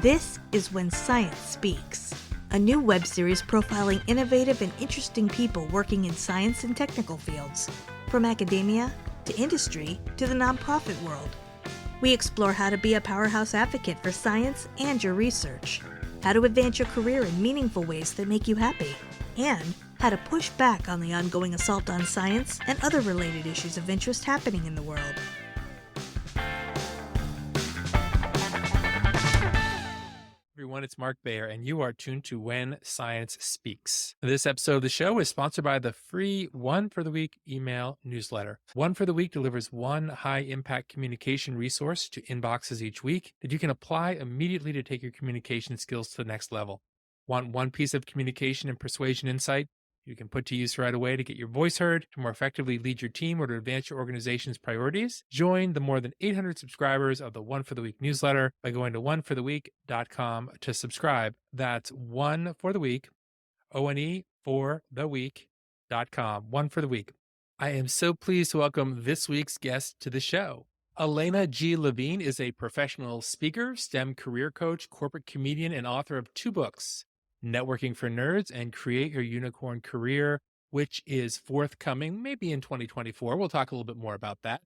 This is When Science Speaks, a new web series profiling innovative and interesting people working in science and technical fields, from academia to industry to the nonprofit world. We explore how to be a powerhouse advocate for science and your research, how to advance your career in meaningful ways that make you happy, and how to push back on the ongoing assault on science and other related issues of interest happening in the world. Everyone, it's Mark Bayer, and you are tuned to When Science Speaks. This episode of the show is sponsored by the free One for the Week email newsletter. One for the Week delivers one high-impact communication resource to inboxes each week that you can apply immediately to take your communication skills to the next level. Want one piece of communication and persuasion insight you can put to use right away to get your voice heard, to more effectively lead your team, or to advance your organization's priorities? Join the more than 800 subscribers of the One for the Week newsletter by going to onefortheweek.com to subscribe. That's One for the Week, O-N-E for the week.com. One for the Week. I am so pleased to welcome this week's guest to the show. Alaina G. Levine is a professional speaker, STEM career coach, corporate comedian, and author of 2 books, Networking for Nerds and Create Your Unicorn Career, which is forthcoming maybe in 2024. We'll talk a little bit more about that.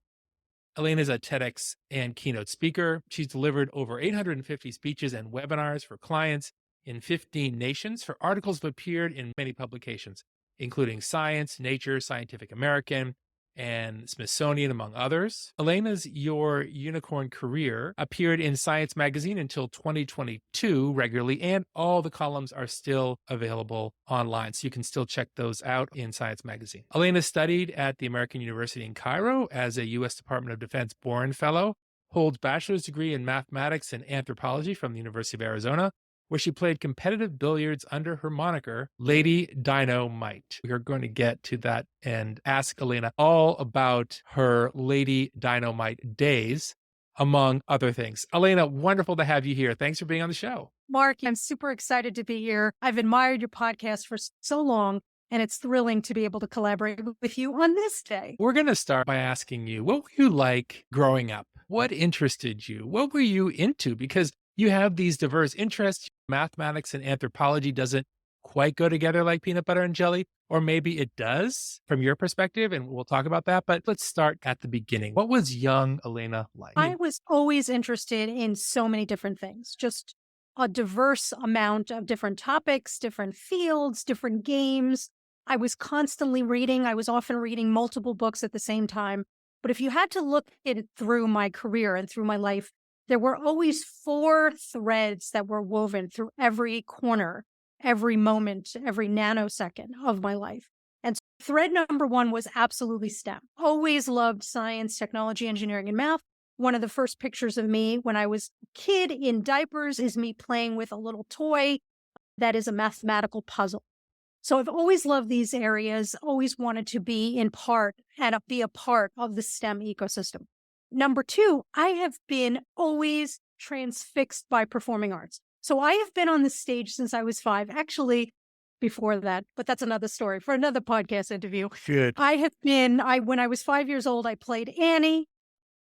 Alaina is a TEDx and keynote speaker. She's delivered over 850 speeches and webinars for clients in 15 nations. Her articles have appeared in many publications, including Science, Nature, Scientific American, and Smithsonian, among others. Alaina's Your Unicorn Career appeared in Science magazine until 2022 regularly, and all the columns are still available online, so you can still check those out in Science magazine. Alaina studied at the American University in Cairo as a U.S. Department of Defense Boren Fellow, holds bachelor's degree in mathematics and anthropology from the University of Arizona, where she played competitive billiards under her moniker, Lady Dynamite. We are going to get to that and ask Alaina all about her Lady Dynamite days, among other things. Alaina, wonderful to have you here. Thanks for being on the show. Mark, I'm super excited to be here. I've admired your podcast for so long, and it's thrilling to be able to collaborate with you on this day. We're going to start by asking you, what were you like growing up? What interested you? What were you into? Because you have these diverse interests. Mathematics and anthropology doesn't quite go together like peanut butter and jelly, or maybe it does from your perspective, and we'll talk about that. But let's start at the beginning. What was young Alaina like? I was always interested in so many different things, just a diverse amount of different topics, different fields, different games. I was constantly reading. I was often reading multiple books at the same time. But if you had to look through my career and through my life, there were always 4 threads that were woven through every corner, every moment, every nanosecond of my life. And so thread number 1 was absolutely STEM. Always loved science, technology, engineering, and math. One of the first pictures of me when I was a kid in diapers is me playing with a little toy that is a mathematical puzzle. So I've always loved these areas, always wanted to be in part and be a part of the STEM ecosystem. Number 2, I have been always transfixed by performing arts. So I have been on the stage since I was 5, actually before that, but that's another story for another podcast interview. Good. When I was 5 years old, I played Annie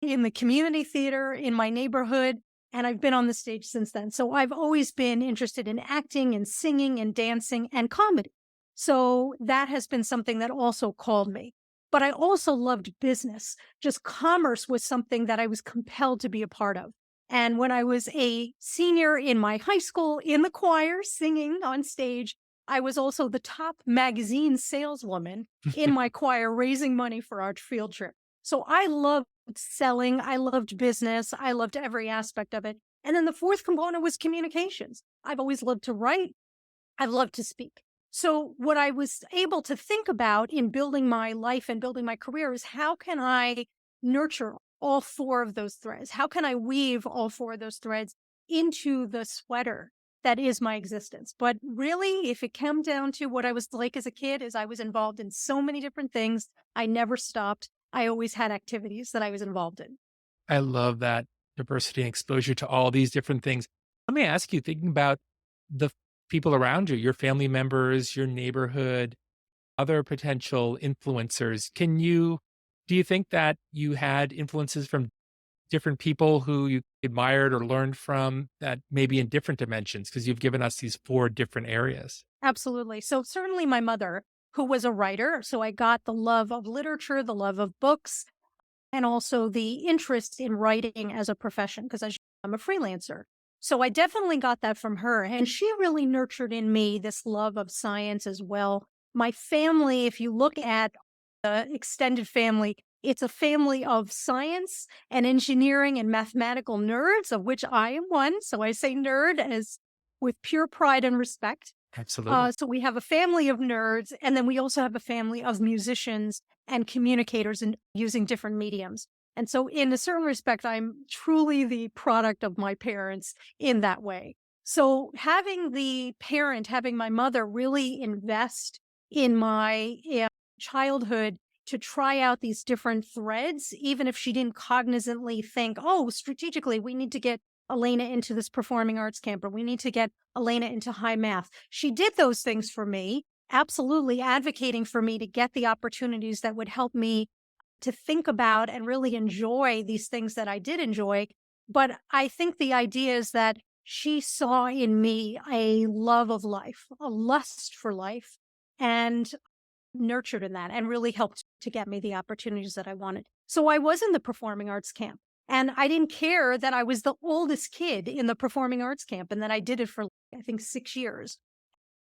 in the community theater in my neighborhood, and I've been on the stage since then. So I've always been interested in acting and singing and dancing and comedy. So that has been something that also called me. But I also loved business. Just commerce was something that I was compelled to be a part of. And when I was a senior in my high school in the choir singing on stage, I was also the top magazine saleswoman in my choir raising money for our field trip. So I loved selling. I loved business. I loved every aspect of it. And then the 4th component was communications. I've always loved to write. I've loved to speak. So what I was able to think about in building my life and building my career is how can I nurture all 4 of those threads? How can I weave all 4 of those threads into the sweater that is my existence? But really, if it came down to what I was like as a kid, is I was involved in so many different things. I never stopped. I always had activities that I was involved in. I love that diversity and exposure to all these different things. Let me ask you, thinking about the people around you, your family members, your neighborhood, other potential influencers, do you think that you had influences from different people who you admired or learned from that maybe in different dimensions? Because you've given us these four different areas. Absolutely. So certainly my mother, who was a writer. So I got the love of literature, the love of books, and also the interest in writing as a profession, because I'm a freelancer. So I definitely got that from her. And she really nurtured in me this love of science as well. My family, if you look at the extended family, it's a family of science and engineering and mathematical nerds, of which I am one. So I say nerd as with pure pride and respect. Absolutely. So we have a family of nerds, and then we also have a family of musicians and communicators and using different mediums. And so, in a certain respect, I'm truly the product of my parents in that way. So, having my mother really invest in my childhood to try out these different threads, even if she didn't cognizantly think, oh, strategically, we need to get Alaina into this performing arts camp, or we need to get Alaina into high math. She did those things for me, absolutely advocating for me to get the opportunities that would help me to think about and really enjoy these things that I did enjoy. But I think the idea is that she saw in me a love of life, a lust for life, and nurtured in that and really helped to get me the opportunities that I wanted. So I was in the performing arts camp. And I didn't care that I was the oldest kid in the performing arts camp and that I did it for, I think, 6 years.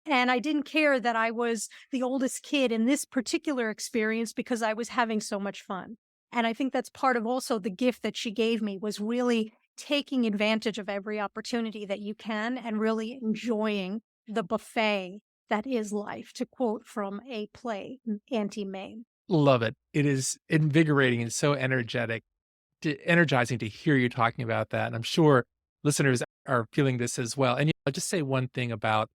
And I didn't care that I was the oldest kid in this particular experience because I was having so much fun. And I think that's part of also the gift that she gave me was really taking advantage of every opportunity that you can and really enjoying the buffet that is life, to quote from a play, Auntie May. Love it. It is invigorating and so energizing to hear you talking about that. And I'm sure listeners are feeling this as well. And I'll just say one thing about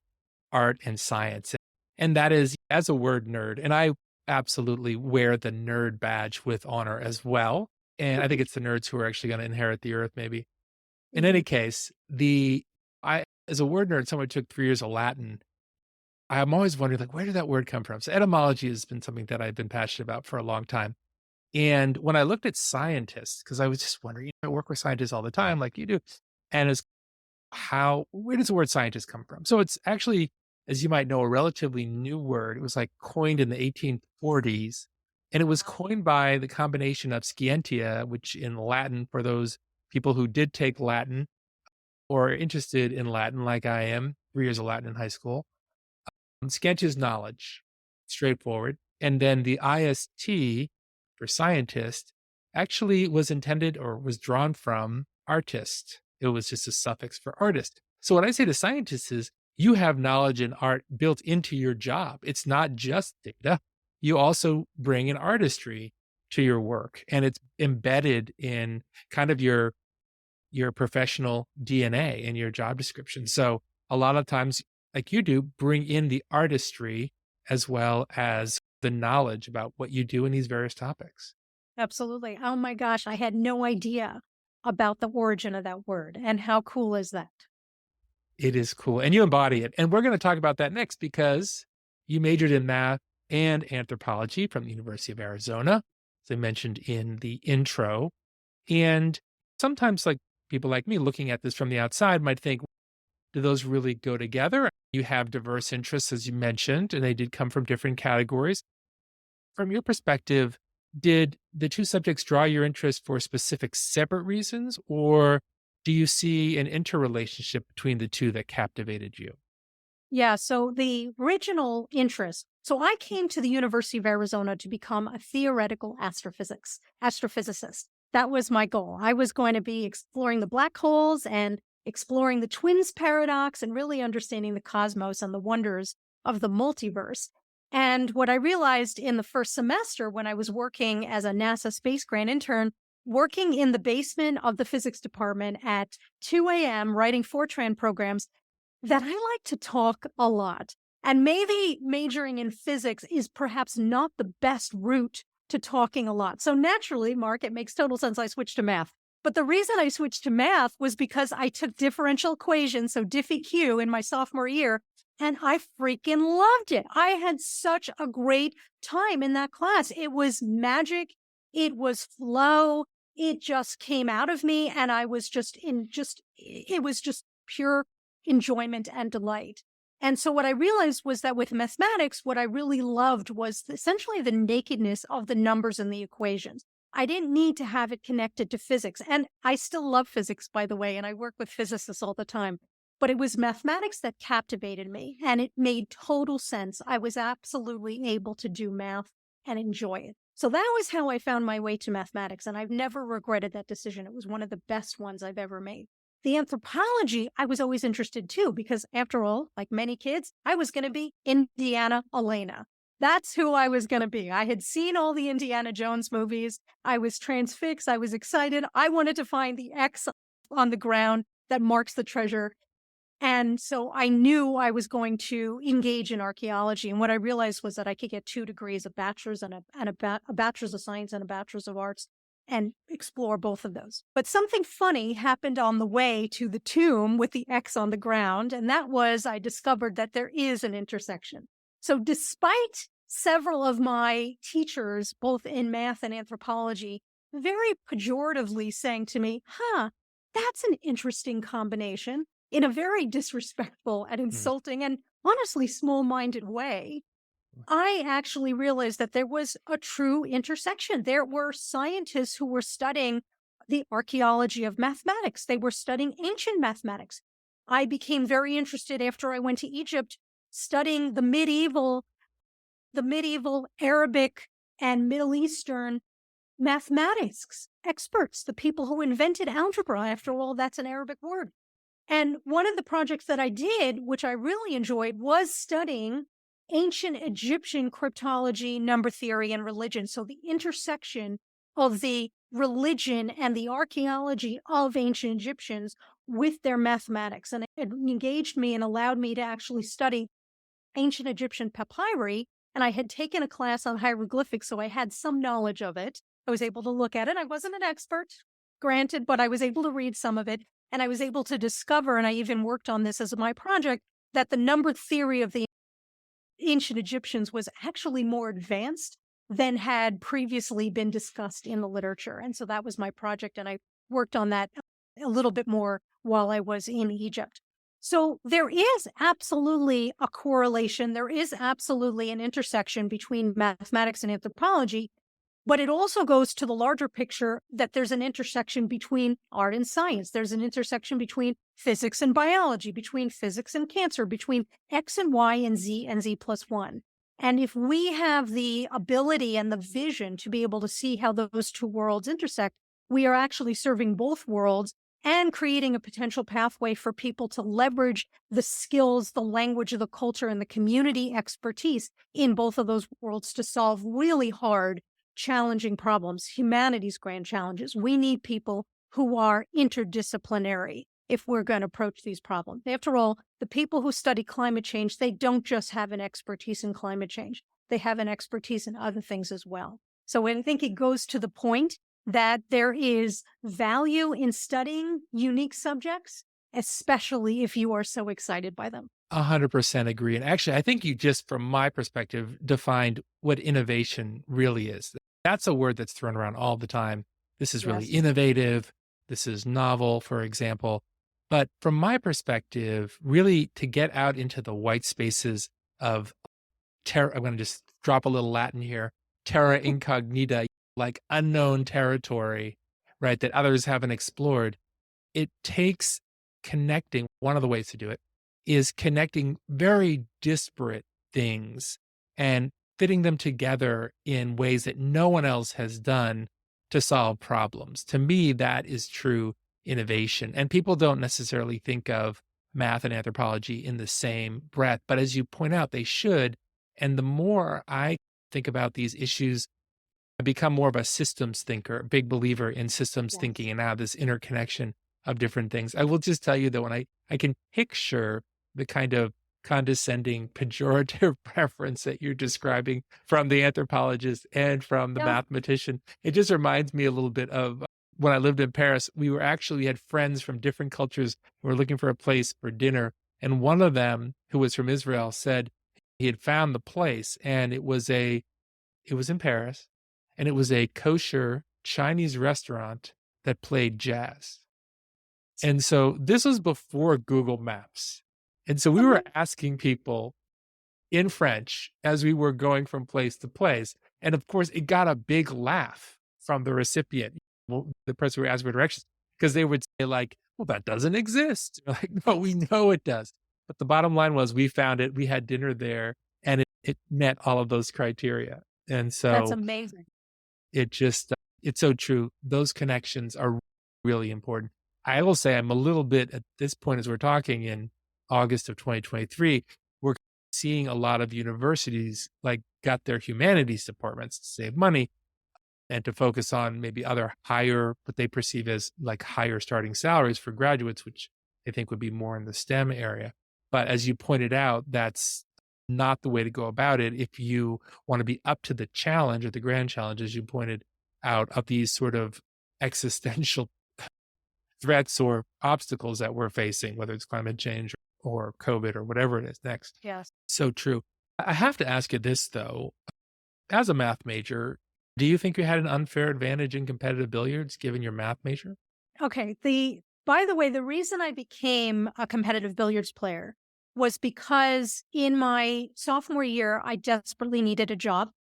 art and science, and that is as a word nerd, and I absolutely wear the nerd badge with honor as well. And I think it's the nerds who are actually going to inherit the earth, maybe. In any case, I as a word nerd, someone who took 3 years of Latin. I'm always wondering, like, where did that word come from? So etymology has been something that I've been passionate about for a long time. And when I looked at scientists, because I was just wondering, I work with scientists all the time, like you do, and it's where does the word scientist come from? So it's actually, as you might know, a relatively new word. It was like coined in the 1840s, and it was coined by the combination of scientia, which in Latin, for those people who did take Latin or are interested in Latin, like I am, 3 years of Latin in high school. Scientia is knowledge, straightforward. And then the IST for scientist actually was intended or was drawn from artist. It was just a suffix for artist. So what I say to scientists is you have knowledge and art built into your job. It's not just data. You also bring an artistry to your work, and it's embedded in kind of your professional DNA and your job description. So a lot of times, like you do, bring in the artistry as well as the knowledge about what you do in these various topics. Absolutely. Oh my gosh, I had no idea about the origin of that word. And how cool is that? It is cool. And you embody it. And we're going to talk about that next because you majored in math and anthropology from the University of Arizona, as I mentioned in the intro. And sometimes, like people like me looking at this from the outside might think, do those really go together? You have diverse interests, as you mentioned, and they did come from different categories. From your perspective, did the two subjects draw your interest for specific separate reasons, or do you see an interrelationship between the two that captivated you? Yeah, so the original interest. So I came to the University of Arizona to become a theoretical astrophysicist. That was my goal. I was going to be exploring the black holes and exploring the twins paradox and really understanding the cosmos and the wonders of the multiverse. And what I realized in the first semester when I was working as a NASA space grant intern, working in the basement of the physics department at 2 a.m., writing Fortran programs, that I like to talk a lot. And maybe majoring in physics is perhaps not the best route to talking a lot. So naturally, Mark, it makes total sense I switched to math. But the reason I switched to math was because I took differential equations, so Diffie-Q, in my sophomore year, and I freaking loved it. I had such a great time in that class. It was magic. It was flow. it just came out of me, and I was it was just pure enjoyment and delight. And so what I realized was that with mathematics, what I really loved was essentially the nakedness of the numbers and the equations. I didn't need to have it connected to physics. And I still love physics, by the way, and I work with physicists all the time. But it was mathematics that captivated me, and it made total sense. I was absolutely able to do math and enjoy it. So that was how I found my way to mathematics, and I've never regretted that decision. It was one of the best ones I've ever made. The anthropology, I was always interested too, because after all, like many kids, I was going to be Indiana Alaina. That's who I was going to be. I had seen all the Indiana Jones movies. I was transfixed. I was excited. I wanted to find the X on the ground that marks the treasure. And so I knew I was going to engage in archaeology. And what I realized was that I could get 2 degrees, a bachelor's and a bachelor's of science and a bachelor's of arts, and explore both of those. But something funny happened on the way to the tomb with the X on the ground. And that was, I discovered that there is an intersection. So despite several of my teachers, both in math and anthropology, very pejoratively saying to me, that's an interesting combination, in a very disrespectful and insulting and honestly small-minded way, I actually realized that there was a true intersection. There were scientists who were studying the archaeology of mathematics. They were studying ancient mathematics. I became very interested after I went to Egypt, studying the medieval Arabic and Middle Eastern mathematics experts, the people who invented algebra. After all, that's an Arabic word. And one of the projects that I did, which I really enjoyed, was studying ancient Egyptian cryptology, number theory, and religion. So the intersection of the religion and the archaeology of ancient Egyptians with their mathematics. And it engaged me and allowed me to actually study ancient Egyptian papyri. And I had taken a class on hieroglyphics, so I had some knowledge of it. I was able to look at it. I wasn't an expert, granted, but I was able to read some of it. And I was able to discover, and I even worked on this as my project, that the number theory of the ancient Egyptians was actually more advanced than had previously been discussed in the literature. And so that was my project, and I worked on that a little bit more while I was in Egypt. So there is absolutely a correlation. There is absolutely an intersection between mathematics and anthropology. But it also goes to the larger picture that there's an intersection between art and science. There's an intersection between physics and biology, between physics and cancer, between X and Y and Z plus 1. And if we have the ability and the vision to be able to see how those 2 worlds intersect, we are actually serving both worlds and creating a potential pathway for people to leverage the skills, the language, the culture, and the community expertise in both of those worlds to solve really hard, challenging problems, humanity's grand challenges. We need people who are interdisciplinary if we're going to approach these problems. After all, the people who study climate change, they don't just have an expertise in climate change. They have an expertise in other things as well. So I think it goes to the point that there is value in studying unique subjects, especially if you are so excited by them. 100% agree. And actually, I think you just, from my perspective, defined what innovation really is. That's a word that's thrown around all the time. This is really innovative. This is novel, for example. But from my perspective, really to get out into the white spaces of terra, I'm going to just drop a little Latin here, terra incognita, like unknown territory, right, that others haven't explored. It takes connecting. One of the ways to do it is connecting very disparate things and fitting them together in ways that no one else has done to solve problems. To me, that is true innovation. And people don't necessarily think of math and anthropology in the same breath, but as you point out, they should. And the more I think about these issues, I become more of a systems thinker, a big believer in systems thinking and now this interconnection of different things. I will just tell you that when I can picture the kind of condescending, pejorative preference that you're describing from the anthropologist and from the mathematician, it just reminds me a little bit of when I lived in Paris. We had friends from different cultures who were looking for a place for dinner. And one of them, who was from Israel, said he had found the place, and it was in Paris, and it was a kosher Chinese restaurant that played jazz. And so this was before Google Maps. And so we were Mhm. asking people in French as we were going from place to place. And of course, it got a big laugh from the recipient, well, the person who asked for directions, because they would say, like, well, that doesn't exist. We're like, no, we know it does. But the bottom line was we found it, we had dinner there, and it met all of those criteria. And That's so amazing. it just, it's so true. Those connections are really important. I will say I'm a little bit at this point as we're talking in August of 2023, we're seeing a lot of universities like got their humanities departments to save money and to focus on maybe other higher, what they perceive as like higher starting salaries for graduates, which they think would be more in the STEM area. But as you pointed out, that's not the way to go about it if you want to be up to the challenge or the grand challenge, as you pointed out, of these sort of existential threats or obstacles that we're facing, whether it's climate change or COVID or whatever it is next. Yes. So true. I have to ask you this though. As a math major, do you think you had an unfair advantage in competitive billiards given your math major? Okay. By the way, the reason I became a competitive billiards player was because in my sophomore year, I desperately needed a job.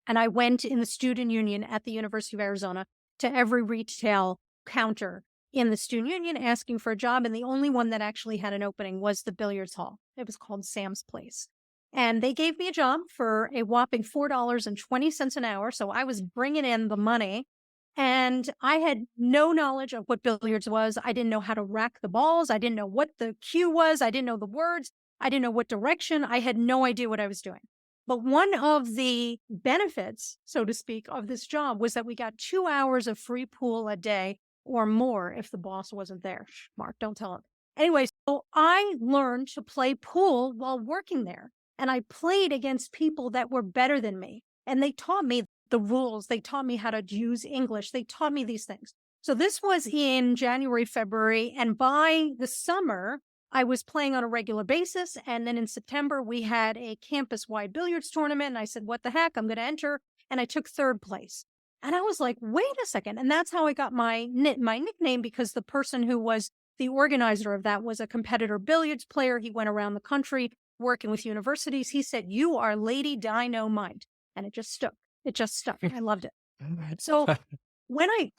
And I went in the student union at the University of Arizona to every retail counter in the student union asking for a job. And the only one that actually had an opening was the billiards hall. It was called Sam's Place. And they gave me a job for a whopping $4.20 an hour. So I was bringing in the money. And I had no knowledge of what billiards was. I didn't know how to rack the balls. I didn't know what the cue was. I didn't know the words. I didn't know what direction. I had no idea what I was doing. But one of the benefits, so to speak, of this job was that we got 2 hours of free pool a day or more if the boss wasn't there. Shh, Mark, don't tell him. Anyway, so I learned to play pool while working there. And I played against people that were better than me. And they taught me the rules. They taught me how to use English. They taught me these things. So this was in January, February. And by the summer, I was playing on a regular basis. And then in September, we had a campus wide billiards tournament. And I said, what the heck? I'm going to enter. And I took third place. And I was like, wait a second. And that's how I got my nickname, because the person who was the organizer of that was a competitor billiards player. He went around the country working with universities. He said, you are Lady Dynamite. And it just stuck. It just stuck. I loved it. So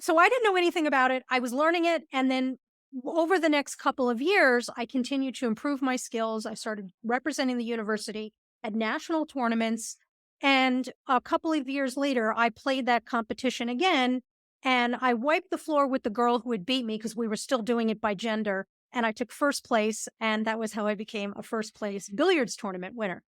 so I didn't know anything about it. I was learning it. And then over the next couple of years, I continued to improve my skills. I started representing the university at national tournaments. And a couple of years later, I played that competition again. And I wiped the floor with the girl who had beat me because we were still doing it by gender. And I took first place. And that was how I became a first place billiards tournament winner.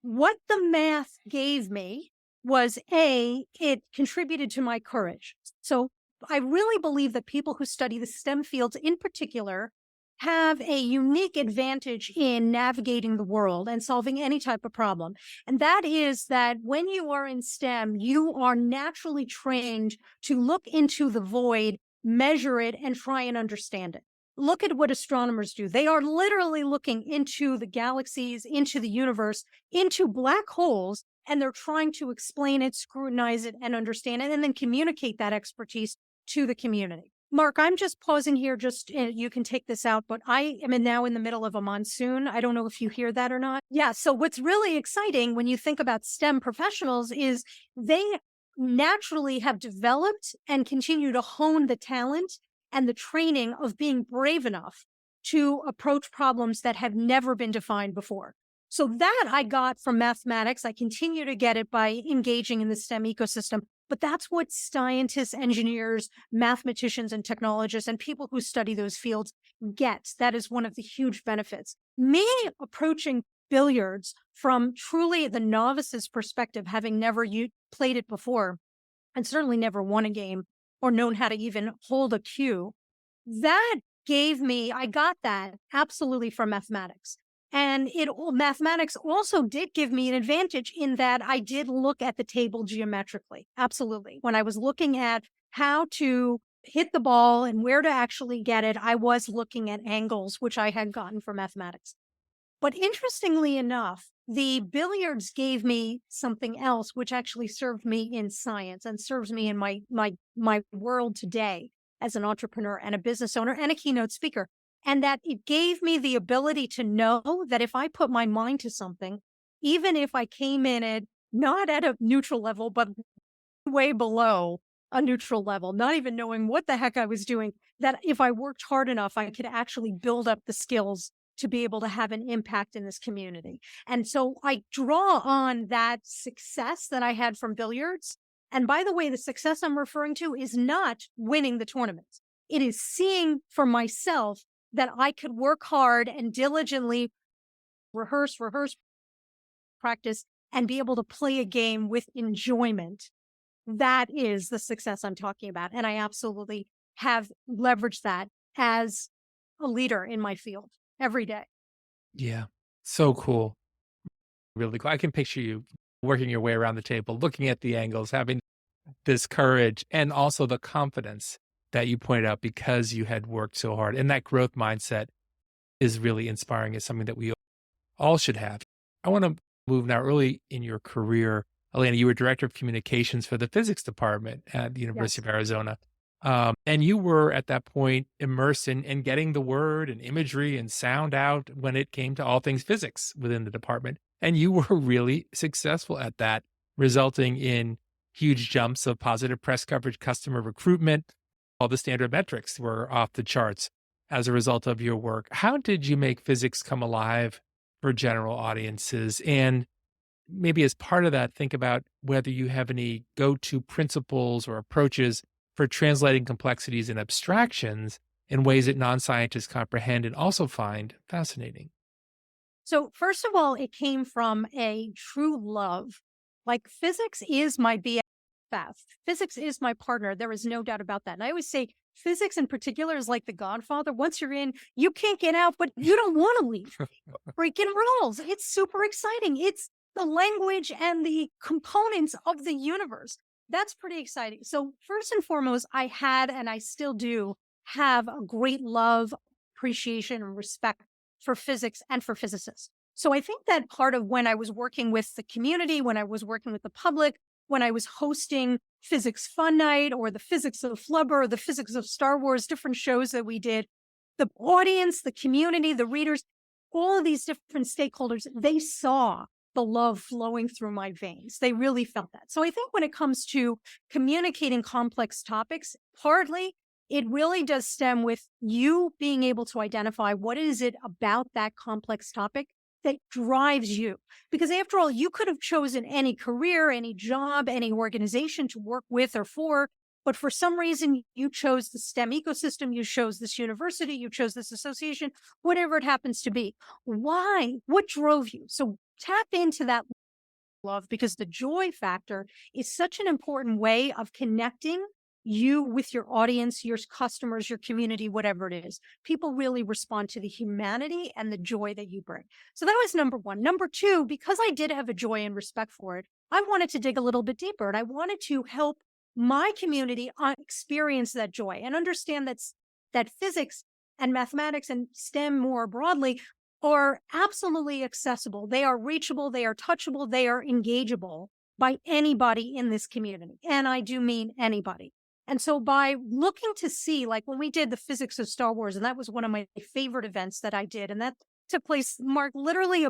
What the math gave me was it contributed to my courage. So I really believe that people who study the STEM fields in particular have a unique advantage in navigating the world and solving any type of problem. And that is that when you are in STEM, you are naturally trained to look into the void, measure it, and try and understand it. Look at what astronomers do. They are literally looking into the galaxies, into the universe, into black holes, and they're trying to explain it, scrutinize it, and understand it, and then communicate that expertise to the community. Mark, I'm just pausing here. You can take this out, but I am now in the middle of a monsoon. I don't know if you hear that or not. Yeah. So what's really exciting when you think about STEM professionals is they naturally have developed and continue to hone the talent and the training of being brave enough to approach problems that have never been defined before. So that I got from mathematics. I continue to get it by engaging in the STEM ecosystem. But that's what scientists, engineers, mathematicians, and technologists, and people who study those fields get. That is one of the huge benefits. Me approaching billiards from truly the novice's perspective, having never played it before, and certainly never won a game or known how to even hold a cue, I got that absolutely from mathematics. And mathematics also did give me an advantage in that I did look at the table geometrically. Absolutely. When I was looking at how to hit the ball and where to actually get it, I was looking at angles, which I had gotten from mathematics. But interestingly enough, the billiards gave me something else, which actually served me in science and serves me in my world today as an entrepreneur and a business owner and a keynote speaker. And that it gave me the ability to know that if I put my mind to something, even if I came in it not at a neutral level, but way below a neutral level, not even knowing what the heck I was doing, that if I worked hard enough, I could actually build up the skills to be able to have an impact in this community. And so I draw on that success that I had from billiards. And by the way, the success I'm referring to is not winning the tournaments. It is seeing for myself that I could work hard and diligently rehearse, practice, and be able to play a game with enjoyment. That is the success I'm talking about. And I absolutely have leveraged that as a leader in my field every day. Yeah. So cool. Really cool. I can picture you working your way around the table, looking at the angles, having this courage and also the confidence that you pointed out because you had worked so hard. And that growth mindset is really inspiring. It's something that we all should have. I want to move now. Early in your career, Alaina, you were director of communications for the physics department at the University Yes. of Arizona. And you were at that point immersed in getting the word and imagery and sound out when it came to all things physics within the department. And you were really successful at that, resulting in huge jumps of positive press coverage, customer recruitment. All the standard metrics were off the charts as a result of your work. How did you make physics come alive for general audiences? And maybe as part of that, think about whether you have any go-to principles or approaches for translating complexities and abstractions in ways that non-scientists comprehend and also find fascinating. So, first of all, it came from a true love. Like, physics is my BFF. Physics is my partner. There is no doubt about that. And I always say physics in particular is like the Godfather. Once you're in, you can't get out, but you don't want to leave. Freaking rules. It's super exciting. It's the language and the components of the universe. That's pretty exciting. So, first and foremost, I had, and I still do have a great love, appreciation, and respect for physics and for physicists. So I think that part of when I was working with the community, when I was working with the public, when I was hosting Physics Fun Night or the Physics of Flubber or the Physics of Star Wars, different shows that we did, the audience, the community, the readers, all of these different stakeholders, they saw the love flowing through my veins. They really felt that. So I think when it comes to communicating complex topics, partly it really does stem with you being able to identify what is it about that complex topic that drives you. Because after all, you could have chosen any career, any job, any organization to work with or for, but for some reason you chose the STEM ecosystem, you chose this university, you chose this association, whatever it happens to be. Why? What drove you? So tap into that love, because the joy factor is such an important way of connecting you with your audience, your customers, your community, whatever it is. People really respond to the humanity and the joy that you bring. So that was number one. Number two, because I did have a joy and respect for it, I wanted to dig a little bit deeper and I wanted to help my community experience that joy and understand that physics and mathematics and STEM more broadly are absolutely accessible. They are reachable, they are touchable, they are engageable by anybody in this community. And I do mean anybody. And so by looking to see, like when we did the Physics of Star Wars, and that was one of my favorite events that I did, and that took place, Mark, literally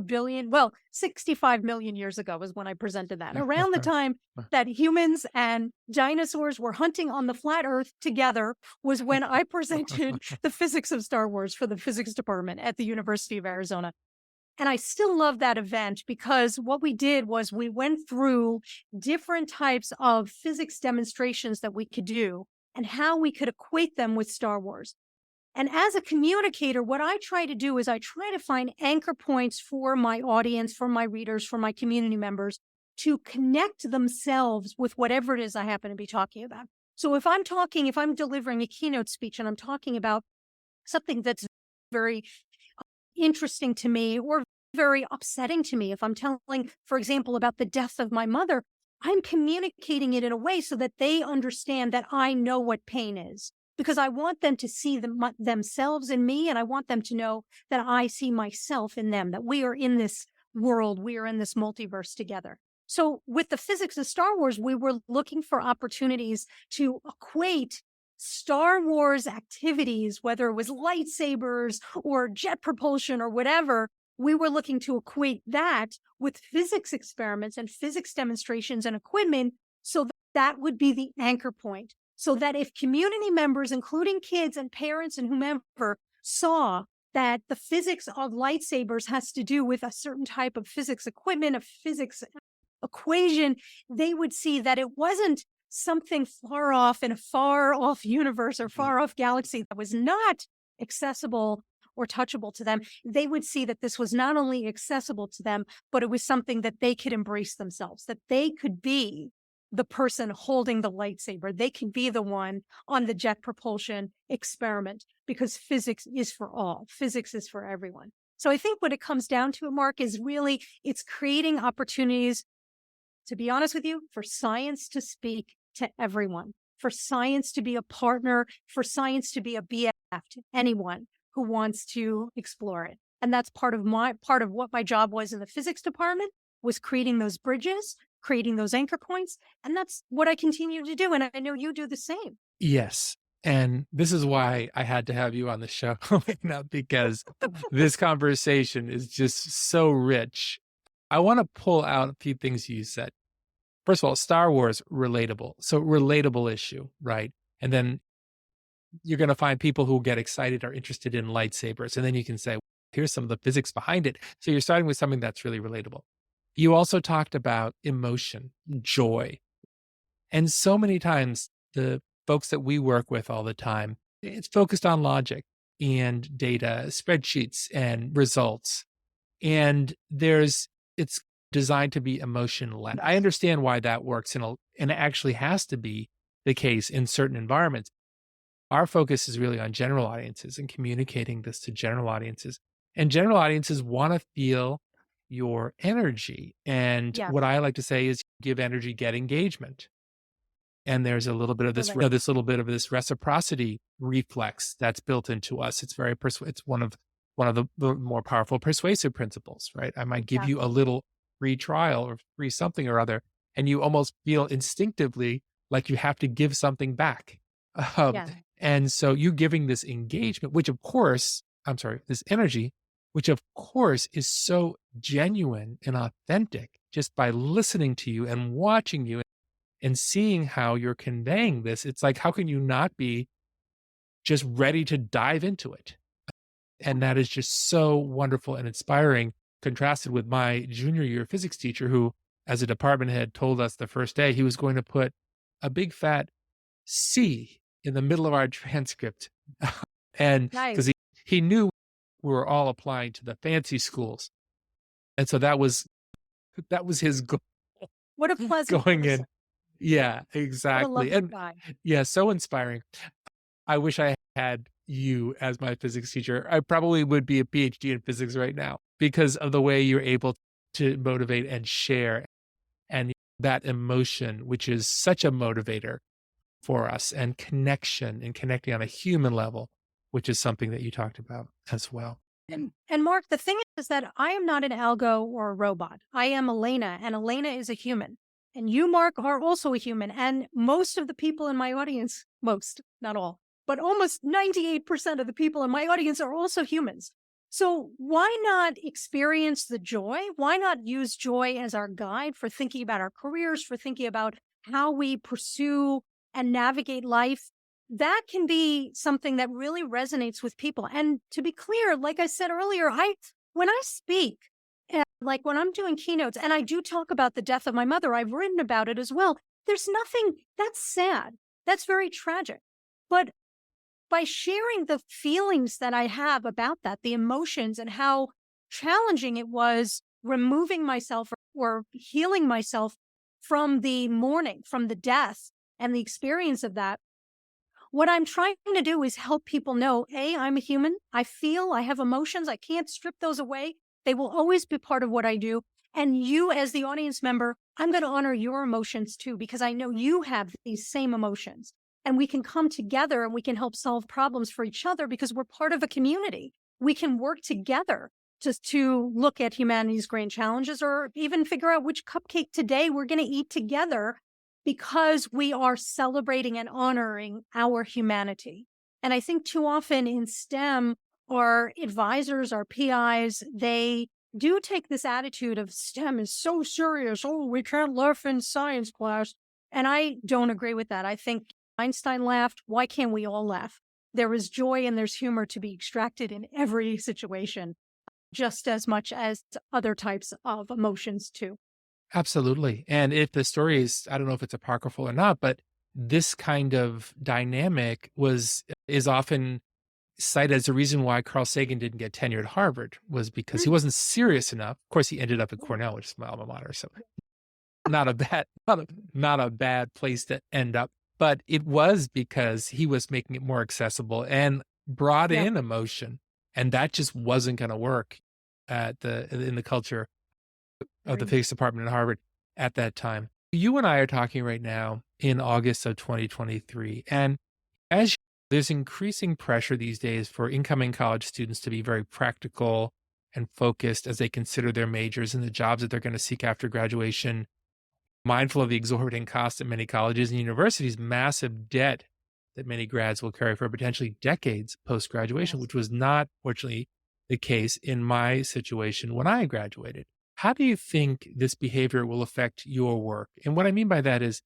65 million years ago was when I presented that. Around the time that humans and dinosaurs were hunting on the flat earth together was when I presented the Physics of Star Wars for the physics department at the University of Arizona. And I still love that event because what we did was we went through different types of physics demonstrations that we could do and how we could equate them with Star Wars. And as a communicator, what I try to do is I try to find anchor points for my audience, for my readers, for my community members to connect themselves with whatever it is I happen to be talking about. So if I'm delivering a keynote speech and I'm talking about something that's very interesting to me or very upsetting to me, if I'm telling, for example, about the death of my mother, I'm communicating it in a way so that they understand that I know what pain is, because I want them to see themselves in me, and I want them to know that I see myself in them, that we are in this world. We are in this multiverse together. So with the physics of Star Wars, we were looking for opportunities to equate Star Wars activities, whether it was lightsabers or jet propulsion or whatever. We were looking to equate that with physics experiments and physics demonstrations and equipment, so that would be the anchor point. So that if community members, including kids and parents and whomever, saw that the physics of lightsabers has to do with a certain type of physics equipment, a physics equation, they would see that it wasn't something far off in a far off universe or far off galaxy that was not accessible or touchable to them. They would see that this was not only accessible to them, but it was something that they could embrace themselves, that they could be the person holding the lightsaber. They could be the one on the jet propulsion experiment, because physics is for all. Physics is for everyone. So I think what it comes down to, Mark, is really it's creating opportunities, to be honest with you, for science to speak to everyone, for science to be a partner, for science to be a BF to anyone who wants to explore it. And that's part of what my job was in the physics department, was creating those bridges, creating those anchor points. And that's what I continue to do. And I know you do the same. Yes. And this is why I had to have you on the show, not because this conversation is just so rich. I want to pull out a few things you said. First of all, Star Wars, relatable. So relatable issue, right? And then you're going to find people who get excited, are interested in lightsabers. And then you can say, here's some of the physics behind it. So you're starting with something that's really relatable. You also talked about emotion, joy. And so many times the folks that we work with all the time, it's focused on logic and data, spreadsheets and results. And it's designed to be emotion led. I understand why that works, and it actually has to be the case in certain environments. Our focus is really on general audiences and communicating this to general audiences. And general audiences want to feel your energy. And what I like to say is give energy, get engagement. And there's a little bit of this reciprocity reflex that's built into us. It's very it's one of the more powerful persuasive principles, right? I might give you a little free trial or free something or other, and you almost feel instinctively like you have to give something back. And so you giving this engagement, this energy, which of course is so genuine and authentic, just by listening to you and watching you and seeing how you're conveying this. It's like, how can you not be just ready to dive into it? And that is just so wonderful and inspiring, contrasted with my junior year physics teacher, who, as a department head, told us the first day he was going to put a big fat C in the middle of our transcript. And because he knew we were all applying to the fancy schools. And so that was his goal. What a pleasant going in. Yeah, exactly. And so inspiring. I wish I had you as my physics teacher. I probably would be a PhD in physics right now, because of the way you're able to motivate and share, and that emotion, which is such a motivator for us, and connection and connecting on a human level, which is something that you talked about as well. And Mark, the thing is that I am not an algo or a robot. I am Alaina, and Alaina is a human. And you, Mark, are also a human. And most of the people in my audience, not all, but almost 98% of the people in my audience are also humans. So why not experience the joy? Why not use joy as our guide for thinking about our careers, for thinking about how we pursue and navigate life? That can be something that really resonates with people. And to be clear, like I said earlier, when I speak, like when I'm doing keynotes, and I do talk about the death of my mother, I've written about it as well. There's nothing that's sad. That's very tragic. But by sharing the feelings that I have about that, the emotions, and how challenging it was removing myself or healing myself from the mourning, from the death and the experience of that, what I'm trying to do is help people know, I'm a human. I feel, I have emotions. I can't strip those away. They will always be part of what I do. And you, as the audience member, I'm going to honor your emotions too, because I know you have these same emotions. And we can come together and we can help solve problems for each other because we're part of a community. We can work together just to look at humanity's grand challenges or even figure out which cupcake today we're going to eat together because we are celebrating and honoring our humanity. And I think too often in STEM, our advisors, our PIs, they do take this attitude of STEM is so serious. Oh, we can't laugh in science class. And I don't agree with that. I think Einstein laughed. Why can't we all laugh? There is joy and there's humor to be extracted in every situation, just as much as other types of emotions, too. Absolutely. And if the story is, I don't know if it's apocryphal or not, but this kind of dynamic is often cited as the reason why Carl Sagan didn't get tenure at Harvard was because he Mm. wasn't serious enough. Of course, he ended up at Cornell, which is my alma mater. So not a bad, not a bad place to end up. But it was because he was making it more accessible and brought Yeah, in emotion. And that just wasn't going to work in the culture of the agree. physics department at Harvard at that time. You and I are talking right now in August of 2023. And as there's increasing pressure these days for incoming college students to be very practical and focused as they consider their majors and the jobs that they're going to seek after graduation, mindful of the exorbitant costs at many colleges and universities, massive debt that many grads will carry for potentially decades post graduation, Yes. which was not, fortunately, the case in my situation when I graduated. How do you think this behavior will affect your work? And what I mean by that is,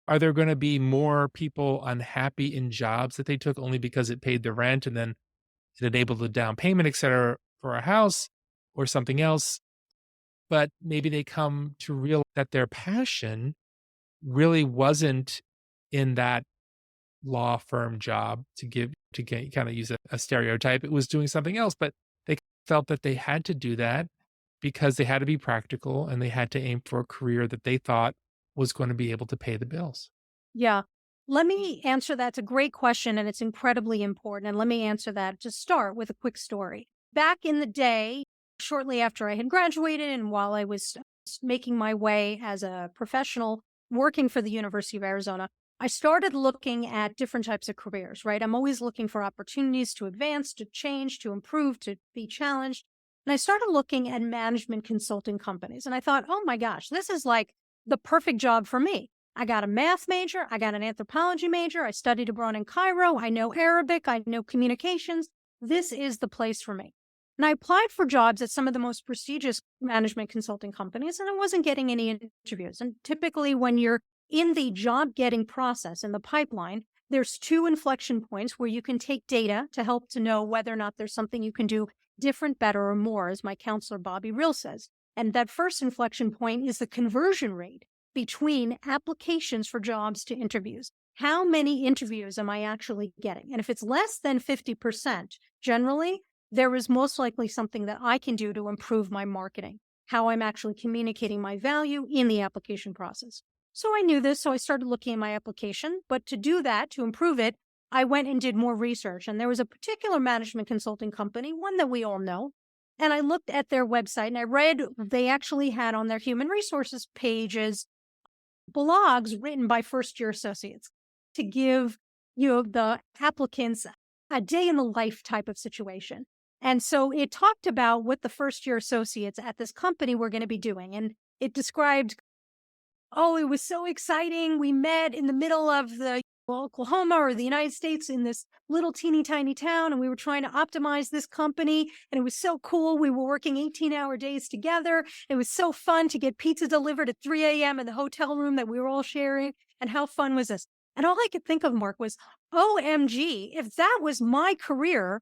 are there going to be more people unhappy in jobs that they took only because it paid the rent and then it enabled the down payment, et cetera, for a house or something else? But maybe they come to realize that their passion really wasn't in that law firm job to get kind of use a stereotype. It was doing something else, but they felt that they had to do that because they had to be practical and they had to aim for a career that they thought was going to be able to pay the bills. Yeah. Let me answer that. It's a great question and it's incredibly important. And let me answer that to start with a quick story. Back in the day, shortly after I had graduated and while I was making my way as a professional working for the University of Arizona, I started looking at different types of careers, right? I'm always looking for opportunities to advance, to change, to improve, to be challenged. And I started looking at management consulting companies. And I thought, oh my gosh, this is like the perfect job for me. I got a math major. I got an anthropology major. I studied abroad in Cairo. I know Arabic. I know communications. This is the place for me. And I applied for jobs at some of the most prestigious management consulting companies, and I wasn't getting any interviews. And typically, when you're in the job getting process in the pipeline, there's two inflection points where you can take data to help to know whether or not there's something you can do different, better, or more, as my counselor Bobby Real says. And that first inflection point is the conversion rate between applications for jobs to interviews. How many interviews am I actually getting? And if it's less than 50%, generally, there is most likely something that I can do to improve my marketing, how I'm actually communicating my value in the application process. So I knew this, so I started looking at my application. But to do that, to improve it, I went and did more research. And there was a particular management consulting company, one that we all know. And I looked at their website and I read they actually had on their human resources pages blogs written by first year associates to give the applicants a day in the life type of situation. And so it talked about what the first year associates at this company were going to be doing. And it described, oh, it was so exciting. We met in the middle of the Oklahoma or the United States in this little teeny tiny town, and we were trying to optimize this company. And it was so cool. We were working 18-hour days together. It was so fun to get pizza delivered at 3 a.m. in the hotel room that we were all sharing. And how fun was this? And all I could think of, Mark, was, OMG, if that was my career,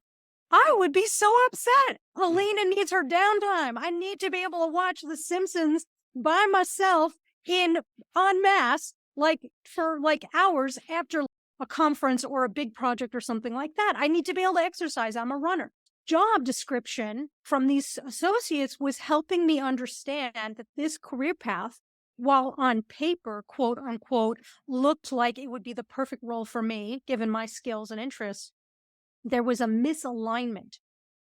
I would be so upset. Alaina needs her downtime. I need to be able to watch The Simpsons by myself in en masse, like for like hours after a conference or a big project or something like that. I need to be able to exercise. I'm a runner. Job description from these associates was helping me understand that this career path, while on paper, quote unquote, looked like it would be the perfect role for me, given my skills and interests, there was a misalignment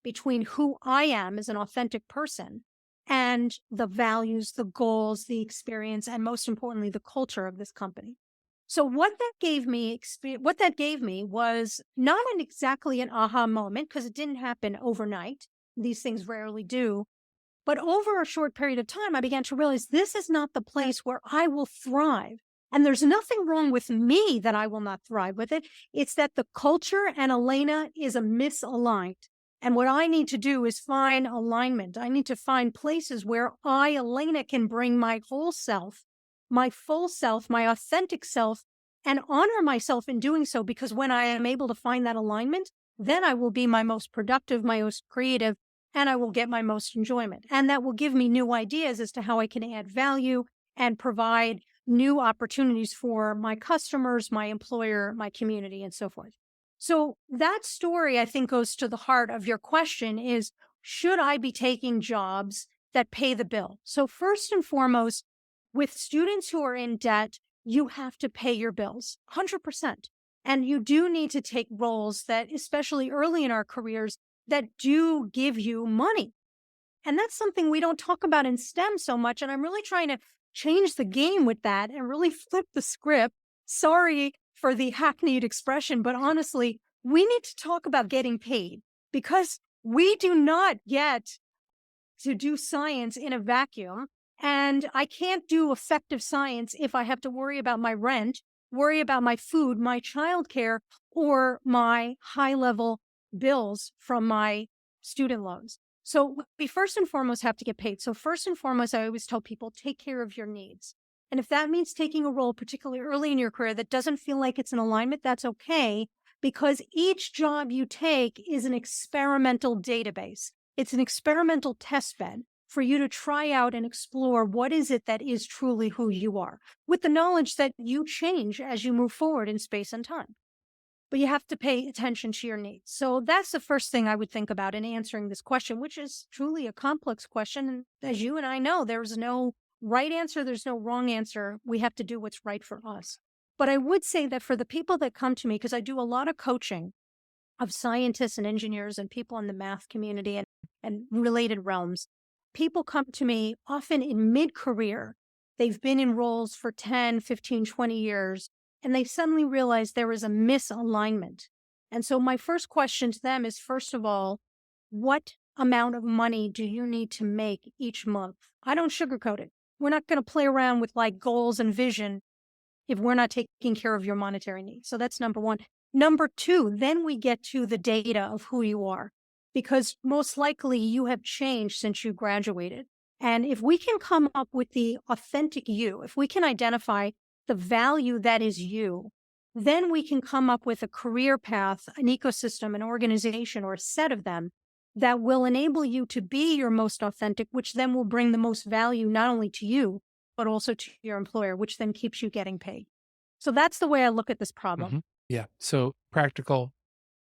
between who I am as an authentic person and the values, the goals, the experience, and most importantly, the culture of this company. So what that gave me was not exactly an aha moment because it didn't happen overnight. these things rarely do. But over a short period of time, I began to realize this is not the place where I will thrive. And there's nothing wrong with me that I will not thrive with it. It's that the culture and Alaina is a misaligned. And what I need to do is find alignment. I need to find places where I, Alaina, can bring my whole self, my full self, my authentic self, and honor myself in doing so. Because when I am able to find that alignment, then I will be my most productive, my most creative, and I will get my most enjoyment. And that will give me new ideas as to how I can add value and provide new opportunities for my customers, my employer, my community, and so forth. So that story, I think, goes to the heart of your question is, should I be taking jobs that pay the bill? So first and foremost, with students who are in debt, you have to pay your bills 100%. And you do need to take roles that, especially early in our careers, that do give you money. And that's something we don't talk about in STEM so much. And I'm really trying to change the game with that and really flip the script. Sorry for the hackneyed expression, but honestly, we need to talk about getting paid because we do not get to do science in a vacuum. And I can't do effective science if I have to worry about my rent, worry about my food, my childcare, or my high level bills from my student loans. So we first and foremost have to get paid. So first and foremost, I always tell people, take care of your needs. And if that means taking a role, particularly early in your career, that doesn't feel like it's in alignment, that's okay, because each job you take is an experimental database. It's an experimental test bed for you to try out and explore what is it that is truly who you are, with the knowledge that you change as you move forward in space and time. But you have to pay attention to your needs. So that's the first thing I would think about in answering this question, which is truly a complex question. And as you and I know, there's no right answer, there's no wrong answer. We have to do what's right for us. But I would say that for the people that come to me, because I do a lot of coaching of scientists and engineers and people in the math community and related realms, people come to me often in mid-career. They've been in roles for 10, 15, 20 years, and they suddenly realize there is a misalignment. And so my first question to them is, first of all, what amount of money do you need to make each month? I don't sugarcoat it. We're not going to play around with like goals and vision if we're not taking care of your monetary needs. So that's number one. Number two, then we get to the data of who you are, because most likely you have changed since you graduated. And if we can come up with the authentic you, if we can identify the value that is you, then we can come up with a career path, an ecosystem, an organization, or a set of them that will enable you to be your most authentic, which then will bring the most value not only to you, but also to your employer, which then keeps you getting paid. So that's the way I look at this problem. Mhm. Yeah. So practical,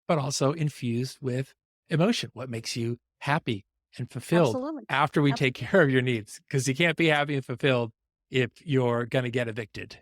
but also infused with emotion. What makes you happy and fulfilled Absolutely. after we Ab- take care of your needs? Because you can't be happy and fulfilled if you're going to get evicted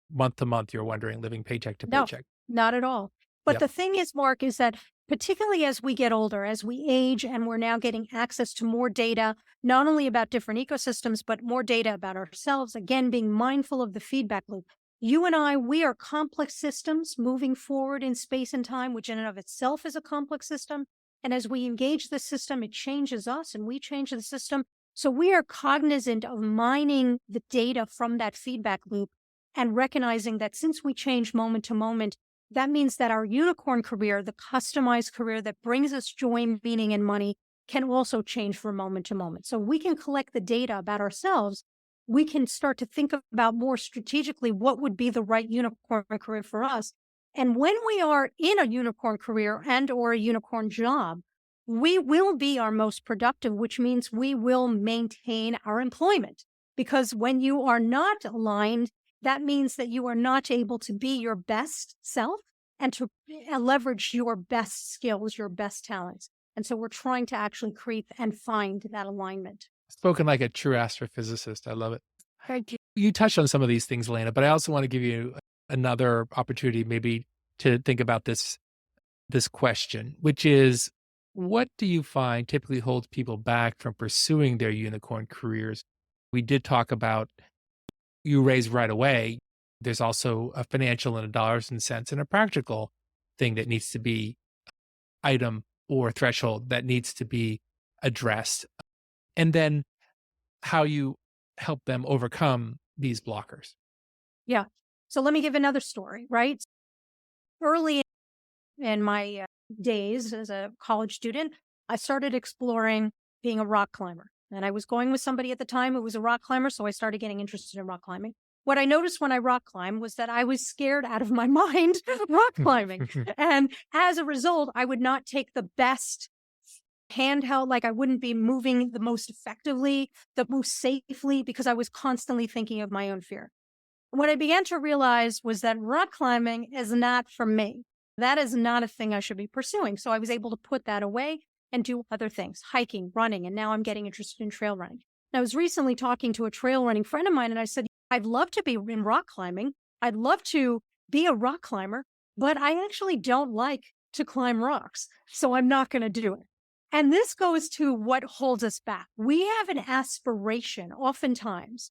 month to month. You're wondering, living paycheck to No, paycheck. not at all. But Yep. the thing is, Mark, is that particularly as we get older, as we age, and we're now getting access to more data, not only about different ecosystems, but more data about ourselves, again, being mindful of the feedback loop. You and I, we are complex systems moving forward in space and time, which in and of itself is a complex system. And as we engage the system, it changes us and we change the system. So we are cognizant of mining the data from that feedback loop and recognizing that since we change moment to moment, that means that our unicorn career, the customized career that brings us joy, meaning, and money, can also change from moment to moment. So we can collect the data about ourselves. We can start to think about more strategically what would be the right unicorn career for us. And when we are in a unicorn career and or a unicorn job, we will be our most productive, which means we will maintain our employment. Because when you are not aligned, that means that you are not able to be your best self and to leverage your best skills, your best talents. And so we're trying to actually create and find that alignment. Spoken like a true astrophysicist. I love it. Thank you. You touched on some of these things, Elena, but I also want to give you another opportunity maybe to think about this question, which is, what do you find typically holds people back from pursuing their unicorn careers? We did talk about you raise right away. There's also a financial and a dollars and cents and a practical thing that needs to be item or threshold that needs to be addressed, and then how you help them overcome these blockers. Yeah. So let me give another story, right? Early in my days as a college student, I started exploring being a rock climber. And I was going with somebody at the time who was a rock climber. So I started getting interested in rock climbing. What I noticed when I rock climbed was that I was scared out of my mind rock climbing. And as a result, I would not take the best handheld, like I wouldn't be moving the most effectively, the most safely, because I was constantly thinking of my own fear. What I began to realize was that rock climbing is not for me. That is not a thing I should be pursuing. So I was able to put that away and do other things, hiking, running. And now I'm getting interested in trail running. And I was recently talking to a trail running friend of mine, and I said, I'd love to be in rock climbing. I'd love to be a rock climber, but I actually don't like to climb rocks. So I'm not going to do it. And this goes to what holds us back. We have an aspiration, oftentimes,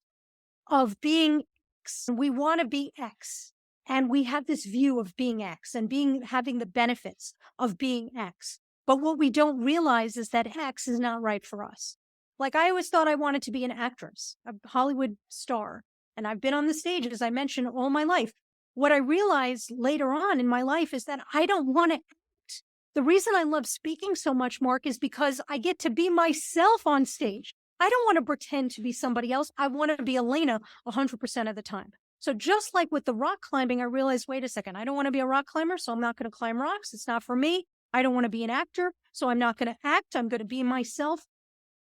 of being X. We want to be X. And we have this view of being X and having the benefits of being X. But what we don't realize is that X is not right for us. Like I always thought I wanted to be an actress, a Hollywood star. And I've been on the stage, as I mentioned, all my life. What I realized later on in my life is that I don't want to act. The reason I love speaking so much, Mark, is because I get to be myself on stage. I don't want to pretend to be somebody else. I want to be Alaina 100% of the time. So just like with the rock climbing, I realized, wait a second, I don't want to be a rock climber, so I'm not going to climb rocks. It's not for me. I don't want to be an actor, so I'm not going to act. I'm going to be myself.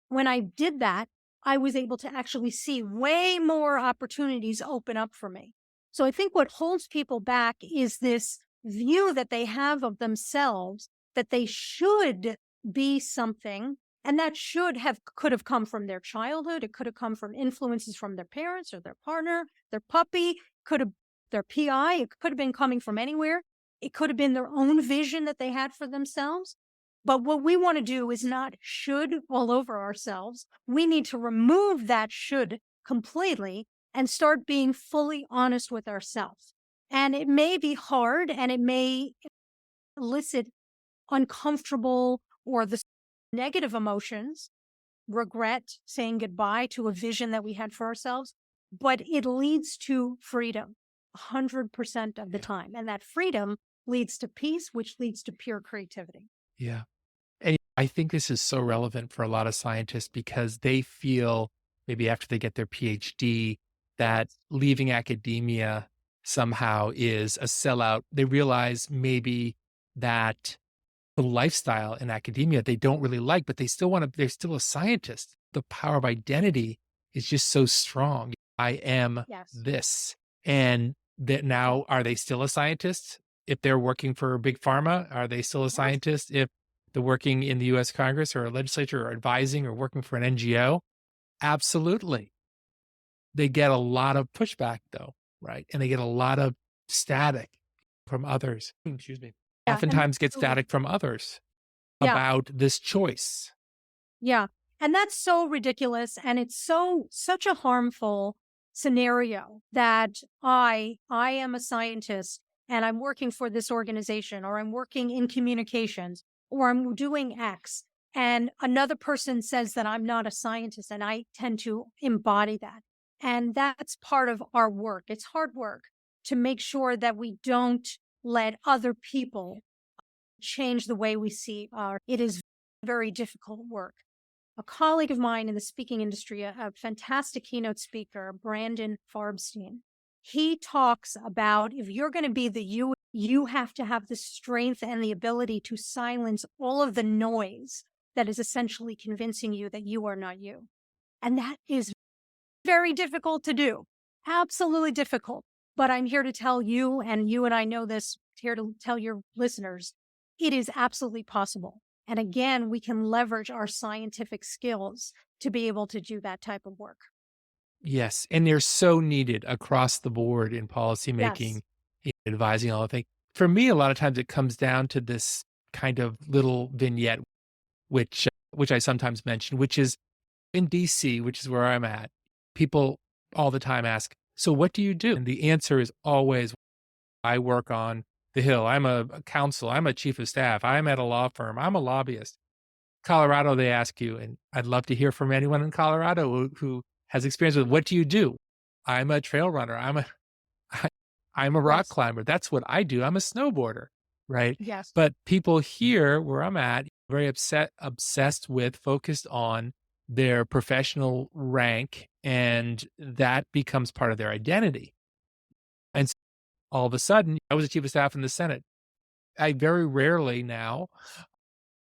When I did that, I was able to actually see way more opportunities open up for me. So I think what holds people back is this view that they have of themselves, that they should be something. And that could have come from their childhood. It could have come from influences from their parents or their partner, their puppy, their PI. It could have been coming from anywhere. It could have been their own vision that they had for themselves. But what we want to do is not should all over ourselves. We need to remove that should completely and start being fully honest with ourselves. And it may be hard and it may elicit uncomfortable or the negative emotions, regret, saying goodbye to a vision that we had for ourselves, but it leads to freedom 100% of the time. And that freedom leads to peace, which leads to pure creativity. Yeah. And I think this is so relevant for a lot of scientists because they feel maybe after they get their PhD that leaving academia somehow is a sellout. They realize maybe that the lifestyle in academia they don't really like, but they still want to, they're still a scientist. The power of identity is just so strong. I am this. And that now, are they still a scientist? If they're working for big pharma, are they still a scientist? If they're working in the US Congress or a legislature or advising or working for an NGO? Absolutely. They get a lot of pushback though, right? And they get a lot of static from others. Excuse me. Yeah, Oftentimes get static from others about this choice. Yeah. And that's so ridiculous. And it's such a harmful scenario that I am a scientist and I'm working for this organization or I'm working in communications or I'm doing X. And another person says that I'm not a scientist and I tend to embody that. And that's part of our work. It's hard work to make sure that we don't let other people change the way we see it is very difficult work. A colleague of mine in the speaking industry, a fantastic keynote speaker, Brandon Farbstein, he talks about if you're going to be the you have to have the strength and the ability to silence all of the noise that is essentially convincing you that you are not you. And that is very difficult to do. Absolutely difficult. But I'm here to tell you, and you and I know this, here to tell your listeners, it is absolutely possible. And again, we can leverage our scientific skills to be able to do that type of work. Yes. And they're so needed across the board in policymaking, advising, all the things. For me, a lot of times it comes down to this kind of little vignette, which I sometimes mention, which is in DC, which is where I'm at. People all the time ask, so what do you do? And the answer is always, I work on the Hill. I'm a counsel. I'm a chief of staff. I'm at a law firm. I'm a lobbyist. Colorado, they ask you, and I'd love to hear from anyone in Colorado who has experience with, what do you do? I'm a trail runner. I, I'm a rock Yes. climber. That's what I do. I'm a snowboarder, right? Yes. But people here where I'm at, very obsessed with, focused on their professional rank, and that becomes part of their identity. And so all of a sudden, I was the chief of staff in the Senate. I very rarely now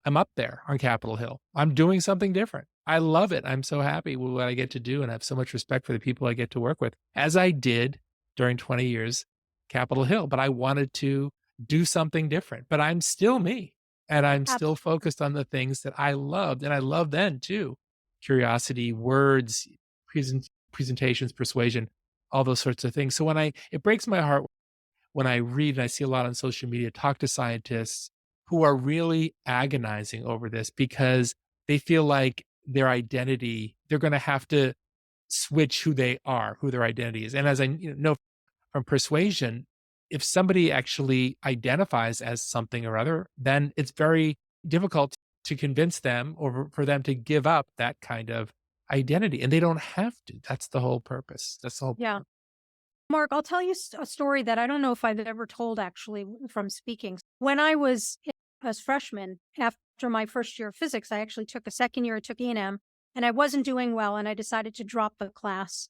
I'm up there on Capitol Hill. I'm doing something different. I love it. I'm so happy with what I get to do, and I have so much respect for the people I get to work with, as I did during 20 years Capitol Hill. But I wanted to do something different. But I'm still me, and I'm still Absolutely. focused on the things that I loved, and I love then too. Curiosity, words, presentations, persuasion, all those sorts of things. So it breaks my heart when I read, and I see a lot on social media, talk to scientists who are really agonizing over this because they feel like their identity, they're going to have to switch who they are, who their identity is. And as I know from persuasion, if somebody actually identifies as something or other, then it's very difficult to convince them or for them to give up that kind of identity. And they don't have to. That's the whole purpose. That's the whole Yeah. Mark, I'll tell you a story that I don't know if I've ever told actually from speaking. When I was a freshman, after my first year of physics, I actually took a second year, I took E&M, and I wasn't doing well, and I decided to drop the class,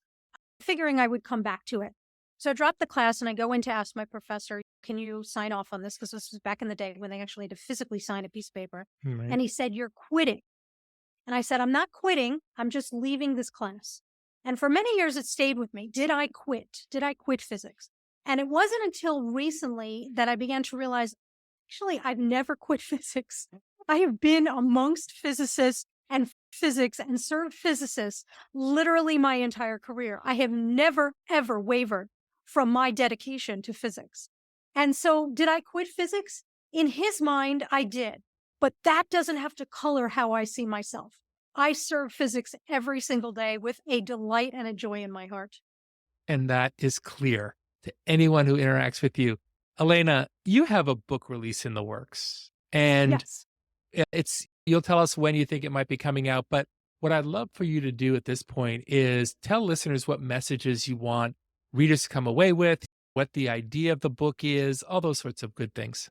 figuring I would come back to it. So I dropped the class, and I go in to ask my professor, can you sign off on this? Because this was back in the day when they actually had to physically sign a piece of paper. right. And he said, you're quitting. And I said, I'm not quitting. I'm just leaving this class. And for many years, it stayed with me. Did I quit? Did I quit physics? And it wasn't until recently that I began to realize, actually, I've never quit physics. I have been amongst physicists and physics and served physicists literally my entire career. I have never, ever wavered from my dedication to physics. And so did I quit physics? In his mind, I did. But that doesn't have to color how I see myself. I serve physics every single day with a delight and a joy in my heart. And that is clear to anyone who interacts with you. Alaina, you have a book release in the works, and Yes. you'll tell us when you think it might be coming out. But what I'd love for you to do at this point is tell listeners what messages you want readers to come away with, what the idea of the book is, all those sorts of good things.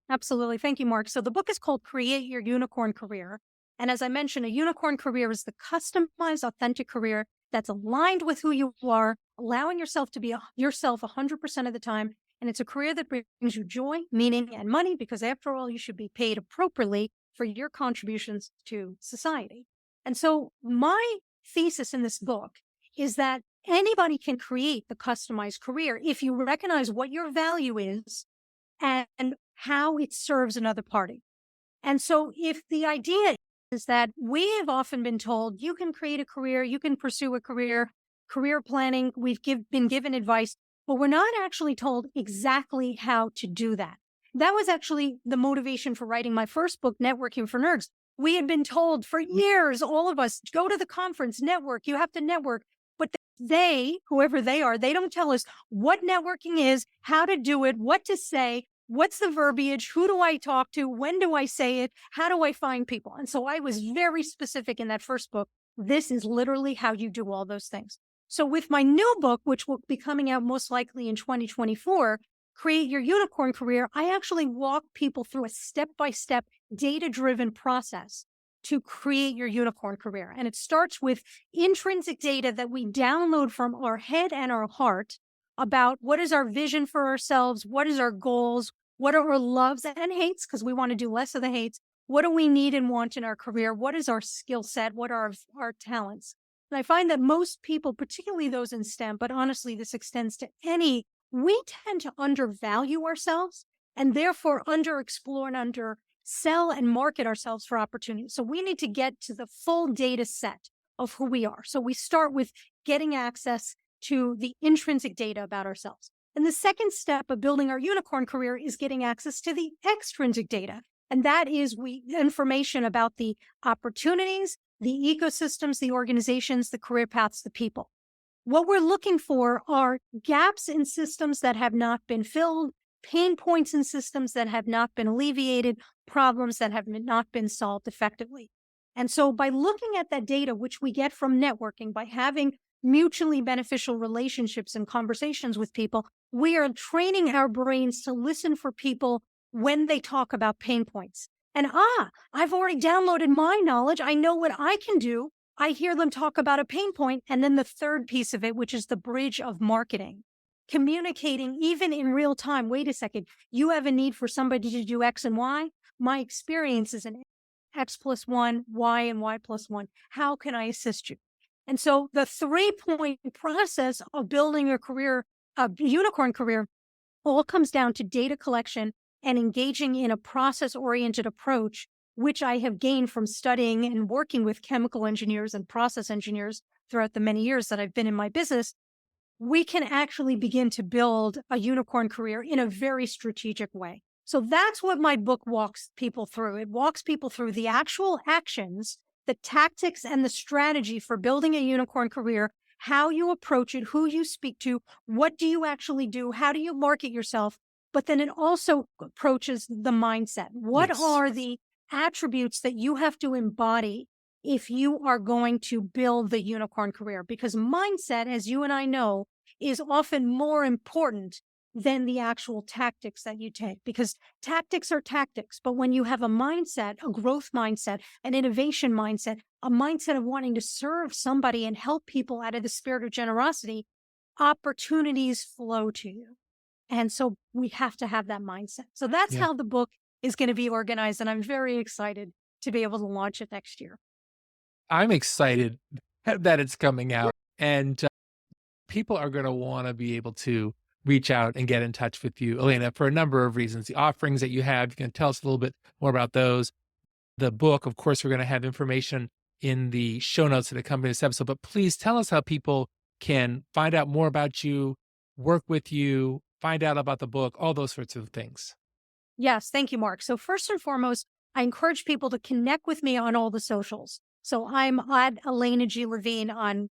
Absolutely. Thank you, Mark. So the book is called Create Your Unicorn Career. And as I mentioned, a unicorn career is the customized, authentic career that's aligned with who you are, allowing yourself to be yourself 100% of the time. And it's a career that brings you joy, meaning, and money, because after all, you should be paid appropriately for your contributions to society. And so my thesis in this book is that anybody can create the customized career if you recognize what your value is and how it serves another party. And so if the idea is that we have often been told you can create a career, you can pursue a career planning, been given advice, but we're not actually told exactly how to do that. That was actually the motivation for writing my first book, Networking for Nerds. We had been told for years, all of us, go to the conference, network, you have to network. But whoever they are, they don't tell us what networking is, how to do it, what to say, what's the verbiage, who do I talk to, when do I say it, how do I find people? And so I was very specific in that first book. This is literally how you do all those things. So with my new book, which will be coming out most likely in 2024, Create Your Unicorn Career, I actually walk people through a step-by-step data-driven process to create your unicorn career. And it starts with intrinsic data that we download from our head and our heart about what is our vision for ourselves, what is our goals, what are our loves and hates, because we want to do less of the hates. What do we need and want in our career? What is our skill set? What are our talents? And I find that most people, particularly those in STEM, but honestly, this extends to any, we tend to undervalue ourselves and therefore underexplore and undersell and market ourselves for opportunities. So we need to get to the full data set of who we are. So we start with getting access to the intrinsic data about ourselves. And the second step of building our unicorn career is getting access to the extrinsic data. And that is information about the opportunities, the ecosystems, the organizations, the career paths, the people. What we're looking for are gaps in systems that have not been filled, pain points in systems that have not been alleviated, problems that have not been solved effectively. And so by looking at that data, which we get from networking, by having mutually beneficial relationships and conversations with people, we are training our brains to listen for people when they talk about pain points. And I've already downloaded my knowledge. I know what I can do. I hear them talk about a pain point. And then the third piece of it, which is the bridge of marketing, communicating even in real time. Wait a second, you have a need for somebody to do X and Y. My experience is an X plus 1, Y and Y plus 1. How can I assist you? And so the 3-point process of building a career, a unicorn career, all comes down to data collection and engaging in a process-oriented approach, which I have gained from studying and working with chemical engineers and process engineers throughout the many years that I've been in my business. We can actually begin to build a unicorn career in a very strategic way. So that's what my book walks people through. It walks people through the actual actions, the tactics, and the strategy for building a unicorn career, how you approach it, who you speak to, what do you actually do, how do you market yourself? But then it also approaches the mindset. What are the attributes that you have to embody if you are going to build the unicorn career? Because mindset, as you and I know, is often more important than the actual tactics that you take, because tactics are tactics. But when you have a mindset, a growth mindset, an innovation mindset, a mindset of wanting to serve somebody and help people out of the spirit of generosity, opportunities flow to you. And so we have to have that mindset. So that's how the book is going to be organized. And I'm very excited to be able to launch it next year. I'm excited that it's coming out, and people are going to want to be able to reach out and get in touch with you, Alaina, for a number of reasons. The offerings that you have, you can tell us a little bit more about those. The book, of course, we're going to have information in the show notes that accompany this episode, but please tell us how people can find out more about you, work with you, find out about the book, all those sorts of things. Yes, thank you, Mark. So first and foremost, I encourage people to connect with me on all the socials. So I'm at Alaina G. Levine on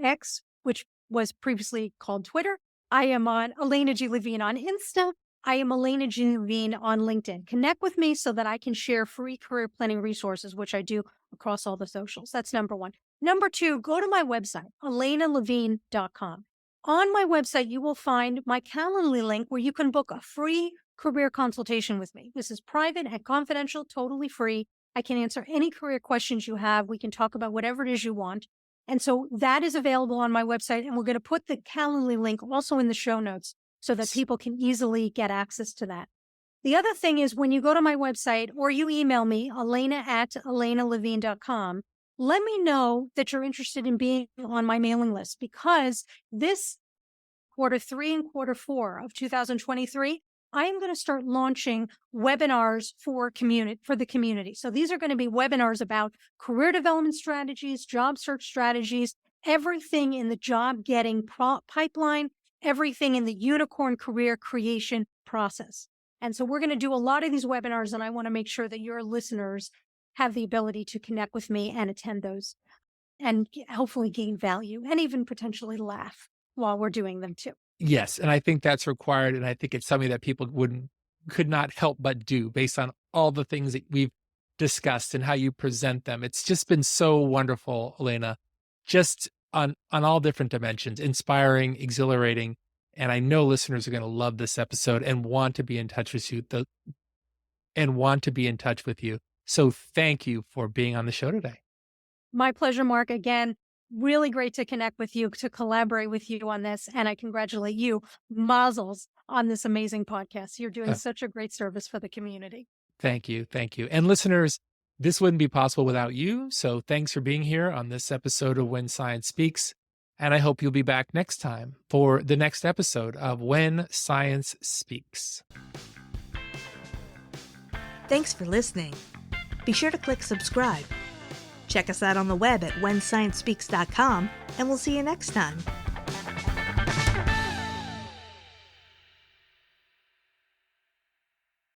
X, which was previously called Twitter. I am on Alaina G. Levine on Insta. I am Alaina G. Levine on LinkedIn. Connect with me so that I can share free career planning resources, which I do across all the socials. That's number one. Number two, go to my website, alainalevine.com. On my website, you will find my Calendly link where you can book a free career consultation with me. This is private and confidential, totally free. I can answer any career questions you have. We can talk about whatever it is you want. And so that is available on my website. And we're going to put the Calendly link also in the show notes so that people can easily get access to that. The other thing is when you go to my website or you email me, alaina@alainalevine.com, let me know that you're interested in being on my mailing list, because this Q3 and Q4 of 2023, I am going to start launching webinars for the community. So these are going to be webinars about career development strategies, job search strategies, everything in the job getting pipeline, everything in the unicorn career creation process. And so we're going to do a lot of these webinars, and I want to make sure that your listeners have the ability to connect with me and attend those and hopefully gain value and even potentially laugh while we're doing them too. Yes. And I think that's required. And I think it's something that people could not help but do based on all the things that we've discussed and how you present them. It's just been so wonderful, Alaina, just on all different dimensions, inspiring, exhilarating. And I know listeners are going to love this episode and want to be in touch with you. So thank you for being on the show today. My pleasure, Mark. Again, really great to connect with you, to collaborate with you on this. And I congratulate you, Mazel's, on this amazing podcast. You're doing such a great service for the community. Thank you. Thank you. And listeners, this wouldn't be possible without you. So thanks for being here on this episode of When Science Speaks. And I hope you'll be back next time for the next episode of When Science Speaks. Thanks for listening. Be sure to click subscribe. Check us out on the web at whensciencespeaks.com, and we'll see you next time.